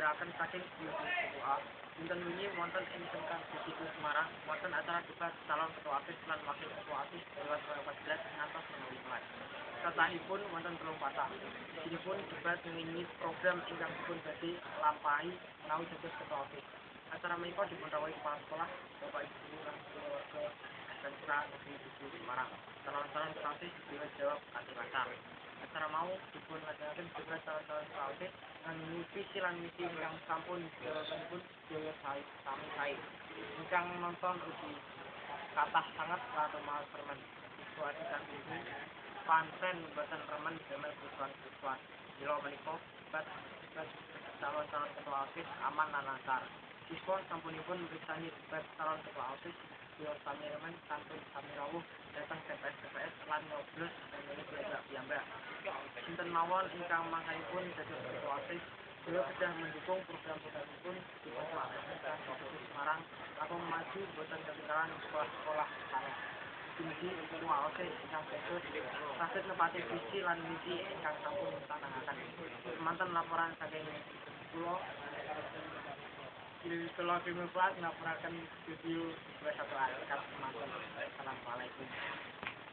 nindakaken saking Buah. Dinten wingi wonten ing Sengkang Budiku Semarang wonten acara debat calon ketua OSIS lan wakil ketua OSIS 2014 ngantos 2015. Kathahipun wonten telung patah. Sijipun debat ngelingi program ingkang dipun badhe lampahi menawi dados ketua OSIS. Acara menika dipunrawuhi kepala sekolah Bapak Ibu lan keluarga SMK Negeri 7 Semarang. Calon-calon ketua OSIS dijawab kanthi lancar. Acara mau dipun lajengake debat calon-calon ketua OSIS nganti visi lan misi ingkang sampun dipunipun sedaya sami sae. Ingkang nonton ugi kathah sanget katumal permen. Suatu kanthi pancen boten remen damel kerusuhan-kerusuhan. Mila menika debat calon-calon ketua OSIS aman lan lancar. Siswa sampunipun mirsani debat calon ketua OSIS yo sami remen sampun sami rawuh dhateng TPS lan nyoblos milih piyambak. Sinten mawon ingkang mangkahipun dados ketua OSIS beliau sudah mendukung program-programipun di Universitas Semarang langkung maju boten ketinggalan sekolah-sekolah sanes. Mugi ketua OSIS ingkang dados saged nepati visi lan misi ingkang sampun ditanangaken. Semanten laporan saking kula Kilo Film Plus ngapuraken studio 21 Askat semanten. Assalamualaikum.